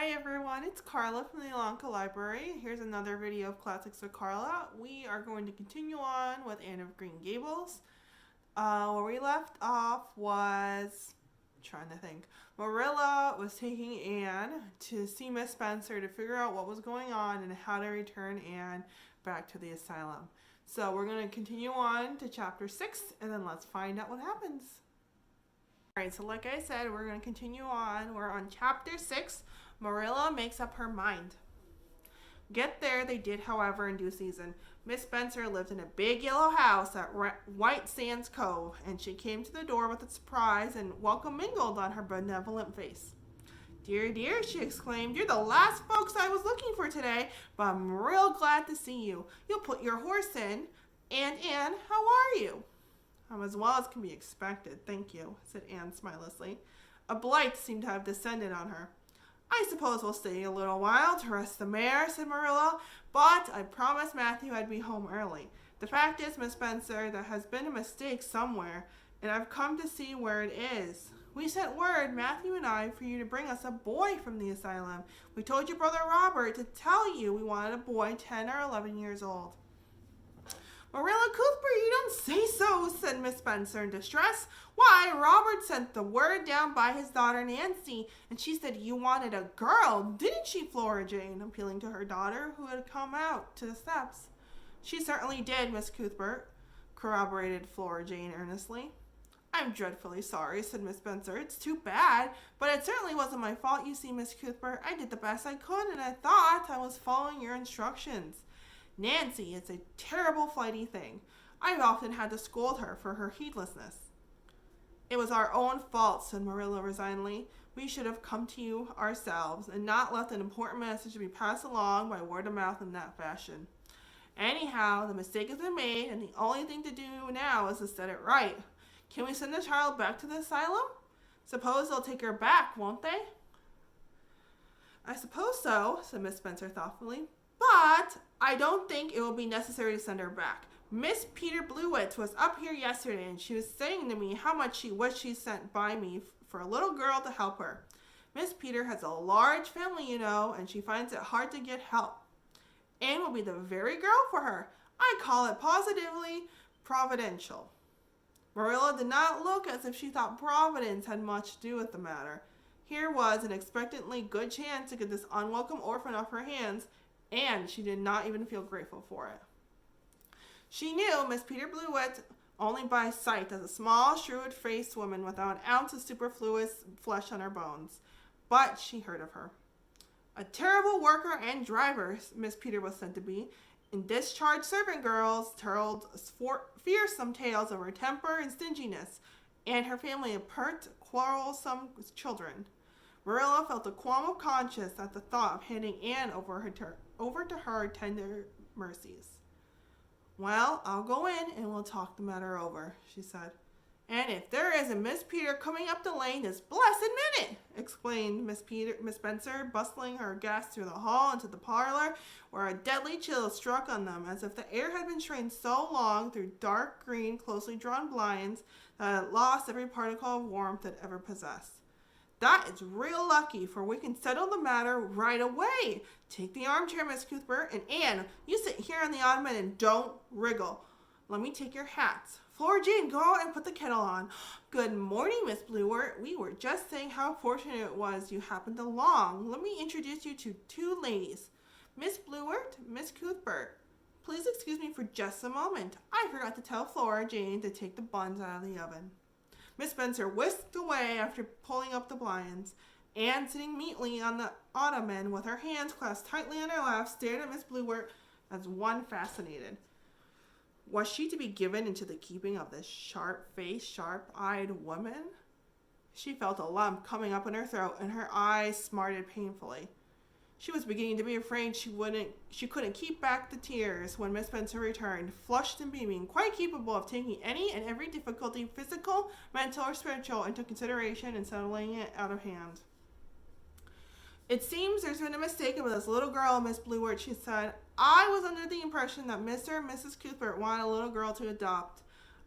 Hi everyone, it's Carla from the Elanka Library. Here's another video of Classics with Carla. We are going to continue on with Anne of Green Gables. Where we left off was, trying to think, Marilla was taking Anne to see Miss Spencer to figure out what was going on and how to return Anne back to the asylum. So we're going to continue on to chapter 6 and then let's find out what happens. Alright, so like I said, we're going to continue on. We're on chapter 6. Marilla makes up her mind. Get there they did, however, in due season. Miss Spencer lived in a big yellow house at White Sands Cove, and she came to the door with a surprise and welcome mingled on her benevolent face. Dear, dear, she exclaimed, you're the last folks I was looking for today, but I'm real glad to see you. You'll put your horse in. And Anne, how are you? I'm as well as can be expected, thank you, said Anne smilelessly. A blight seemed to have descended on her. I suppose we'll stay a little while to rest the mare, said Marilla, but I promised Matthew I'd be home early. The fact is, Miss Spencer, there has been a mistake somewhere, and I've come to see where it is. We sent word, Matthew and I, for you to bring us a boy from the asylum. We told your brother Robert to tell you we wanted a boy 10 or 11 years old. Marilla Cuthbert, you don't say so, said Miss Spencer in distress. Why, Robert sent the word down by his daughter Nancy, and she said you wanted a girl, didn't she, Flora Jane, appealing to her daughter, who had come out to the steps. She certainly did, Miss Cuthbert, corroborated Flora Jane earnestly. I'm dreadfully sorry, said Miss Spencer. It's too bad, but it certainly wasn't my fault, you see, Miss Cuthbert. I did the best I could, and I thought I was following your instructions. Nancy is a terrible flighty thing. I've often had to scold her for her heedlessness. It was our own fault, said Marilla resignedly. We should have come to you ourselves and not left an important message to be passed along by word of mouth in that fashion. Anyhow, the mistake has been made, and the only thing to do now is to set it right. Can we send the child back to the asylum? Suppose they'll take her back, won't they? I suppose so, said Miss Spencer thoughtfully. But I don't think it will be necessary to send her back. Miss Peter Blewett was up here yesterday, and she was saying to me how much she wished she sent by me for a little girl to help her. Miss Peter has a large family, you know, and she finds it hard to get help. Anne will be the very girl for her. I call it positively providential. Marilla did not look as if she thought Providence had much to do with the matter. Here was an expectantly good chance to get this unwelcome orphan off her hands, and she did not even feel grateful for it. She knew Miss Peter Blewett only by sight as a small, shrewd-faced woman without an ounce of superfluous flesh on her bones, but she heard of her. A terrible worker and driver, Miss Peter was said to be, and discharged servant girls told fearsome tales of her temper and stinginess, and her family of pert, quarrelsome children. Marilla felt a qualm of conscience at the thought of handing Anne over to her tender mercies. Well, I'll go in and we'll talk the matter over, she said. And if there isn't Miss Peter coming up the lane this blessed minute, exclaimed Miss Spencer, bustling her guests through the hall into the parlor, where a deadly chill struck on them, as if the air had been strained so long through dark green, closely drawn blinds that it lost every particle of warmth it ever possessed. That is real lucky, for we can settle the matter right away. Take the armchair, Miss Cuthbert, and Anne, you sit here on the ottoman and don't wriggle. Let me take your hats. Flora Jane, go out and put the kettle on. Good morning, Miss Blewett. We were just saying how fortunate it was you happened along. Let me introduce you to two ladies. Miss Blewett, Miss Cuthbert. Please excuse me for just a moment. I forgot to tell Flora Jane to take the buns out of the oven. Miss Spencer whisked away after pulling up the blinds. Anne, sitting meekly on the ottoman with her hands clasped tightly on her lap, stared at Miss Blewett as one fascinated. Was she to be given into the keeping of this sharp-faced, sharp-eyed woman? She felt a lump coming up in her throat, and her eyes smarted painfully. She was beginning to be afraid she couldn't keep back the tears when Miss Spencer returned, flushed and beaming, quite capable of taking any and every difficulty, physical, mental, or spiritual, into consideration and settling it out of hand. It seems there's been a mistake about this little girl, Miss Blewett, she said. I was under the impression that Mr. and Mrs. Cuthbert wanted a little girl to adopt.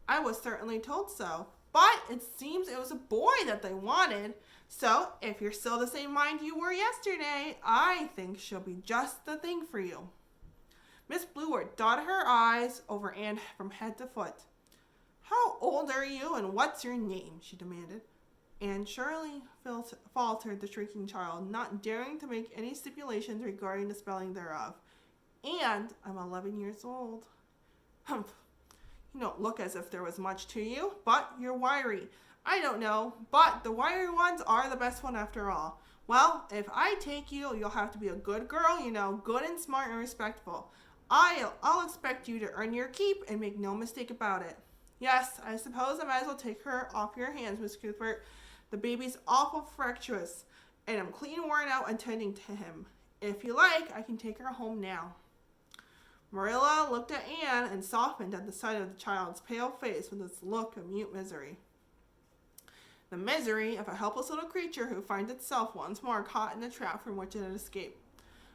I was certainly told so. But it seems it was a boy that they wanted. So, if you're still the same mind you were yesterday, I think she'll be just the thing for you. Miss Bluewort dotted her eyes over Anne from head to foot. How old are you and what's your name? She demanded. Anne surely faltered the shrieking child, not daring to make any stipulations regarding the spelling thereof. And I'm 11 years old. Humph. You don't look as if there was much to you, but you're wiry. I don't know, but the wiry ones are the best one after all. Well, if I take you, you'll have to be a good girl, good and smart and respectful. I'll expect you to earn your keep and make no mistake about it. Yes, I suppose I might as well take her off your hands, Miss Cuthbert. The baby's awful fractious, and I'm clean worn out attending to him. If you like, I can take her home now. Marilla looked at Anne and softened at the sight of the child's pale face with its look of mute misery. The misery of a helpless little creature who finds itself once more caught in the trap from which it had escaped.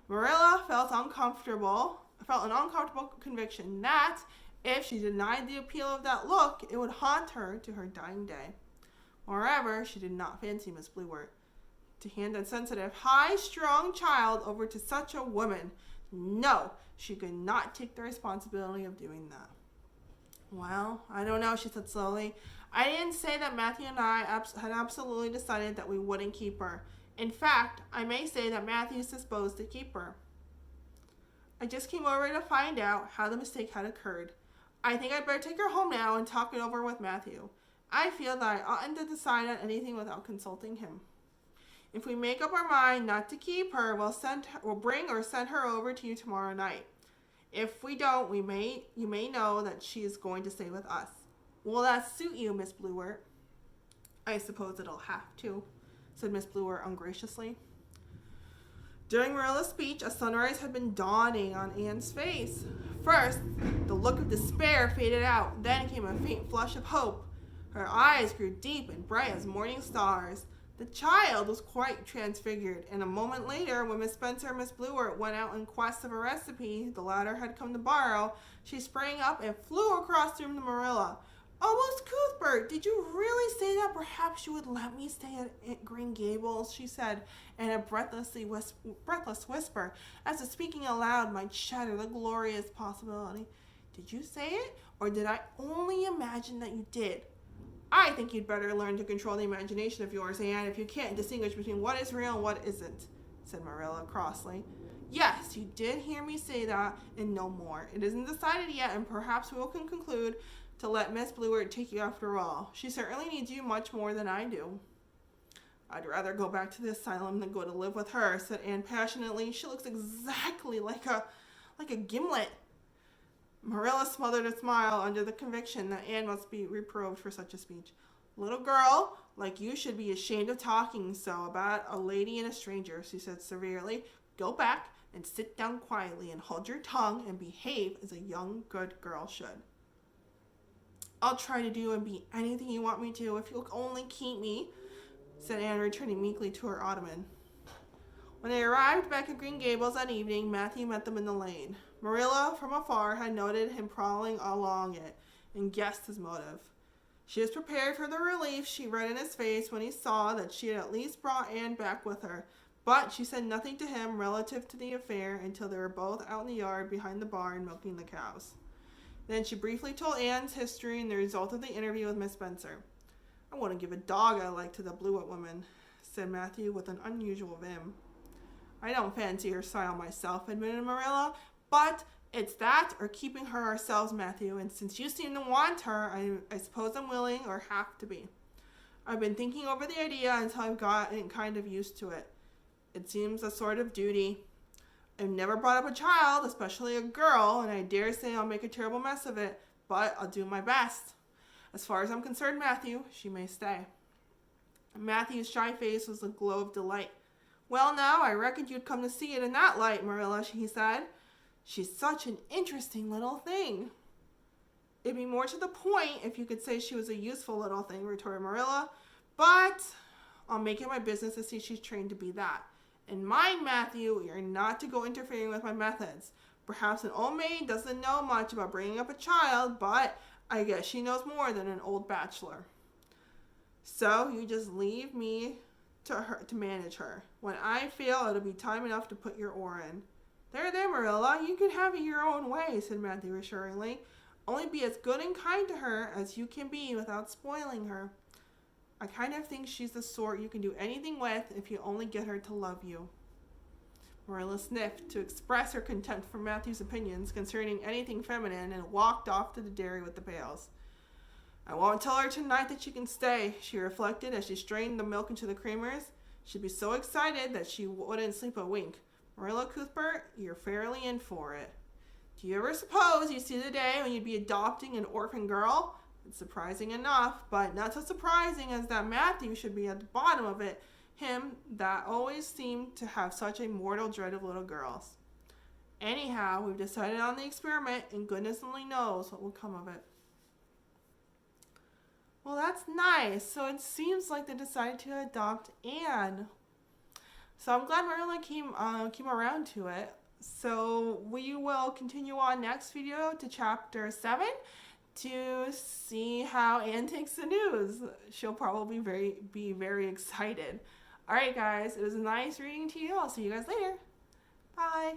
Marilla felt an uncomfortable conviction that, if she denied the appeal of that look, it would haunt her to her dying day. Moreover, she did not fancy Miss Bluewort. To hand a sensitive, high-strung child over to such a woman, no, she could not take the responsibility of doing that. Well, I don't know, she said slowly. I didn't say that Matthew and I had absolutely decided that we wouldn't keep her. In fact, I may say that Matthew's disposed to keep her. I just came over to find out how the mistake had occurred. I think I'd better take her home now and talk it over with Matthew. I feel that I oughtn't to decide on anything without consulting him. If we make up our mind not to keep her, we'll bring or send her over to you tomorrow night. If we don't, you may know that she is going to stay with us. Will that suit you, Miss Bluewort? I suppose it'll have to, said Miss Bluewort ungraciously. During Marilla's speech, a sunrise had been dawning on Anne's face. First, the look of despair faded out. Then came a faint flush of hope. Her eyes grew deep and bright as morning stars. The child was quite transfigured, and a moment later, when Miss Spencer and Miss Bluewort went out in quest of a recipe the latter had come to borrow, she sprang up and flew across the room to Marilla. "Oh, Miss Cuthbert, did you really say that perhaps you would let me stay at Green Gables?" she said in a breathless whisper, as if speaking aloud might shatter the glorious possibility. "Did you say it, or did I only imagine that you did? I think you'd better learn to control the imagination of yours, Anne, if you can't distinguish between what is real and what isn't," said Marilla crossly. "Yes, you did hear me say that, and no more. It isn't decided yet, and perhaps we can conclude to let Miss Bluewort take you after all. She certainly needs you much more than I do." "I'd rather go back to the asylum than go to live with her," said Anne passionately. "She looks exactly like a gimlet." Marilla smothered a smile under the conviction that Anne must be reproved for such a speech. "Little girl, like you should be ashamed of talking so about a lady and a stranger," she said severely. "Go back and sit down quietly and hold your tongue and behave as a young good girl should." "I'll try to do and be anything you want me to if you'll only keep me," said Anne, returning meekly to her ottoman. When they arrived back at Green Gables that evening, Matthew met them in the lane. Marilla, from afar, had noted him prowling along it and guessed his motive. She was prepared for the relief she read in his face when he saw that she had at least brought Anne back with her, but she said nothing to him relative to the affair until they were both out in the yard behind the barn milking the cows. Then she briefly told Anne's history and the result of the interview with Miss Spencer. "I wouldn't give a dog I like to the Bluewort woman," said Matthew with an unusual vim. "I don't fancy her style myself," admitted Marilla, "but it's that or keeping her ourselves, Matthew, and since you seem to want her, I suppose I'm willing or have to be. I've been thinking over the idea until I've gotten kind of used to it. It seems a sort of duty. I've never brought up a child, especially a girl, and I dare say I'll make a terrible mess of it, but I'll do my best. As far as I'm concerned, Matthew, she may stay." Matthew's shy face was a glow of delight. "Well, now, I reckoned you'd come to see it in that light, Marilla," he said. "She's such an interesting little thing." "It'd be more to the point if you could say she was a useful little thing," retorted Marilla, "but I'll make it my business to see she's trained to be that. And mind, Matthew, you're not to go interfering with my methods. Perhaps an old maid doesn't know much about bringing up a child, but I guess she knows more than an old bachelor." So you just leave me to manage her. When I fail, it'll be time enough to put your oar in. There, Marilla, you can have it your own way, said Matthew reassuringly. Only be as good and kind to her as you can be without spoiling her. I kind of think she's the sort you can do anything with if you only get her to love you. Marilla sniffed to express her contempt for Matthew's opinions concerning anything feminine and walked off to the dairy with the pails. I won't tell her tonight that she can stay, she reflected as she strained the milk into the creamers. She'd be so excited that she wouldn't sleep a wink. Marilla Cuthbert, you're fairly in for it. Do you ever suppose you see the day when you'd be adopting an orphan girl? It's surprising enough, but not so surprising as that Matthew should be at the bottom of it. Him that always seemed to have such a mortal dread of little girls. Anyhow, we've decided on the experiment, and goodness only knows what will come of it. Well, that's nice. So it seems like they decided to adopt Anne. So I'm glad Marilla came around to it. So we will continue on next video to chapter 7 to see how Anne takes the news. She'll probably be very excited. All right, guys, it was nice reading to you. I'll see you guys later. Bye.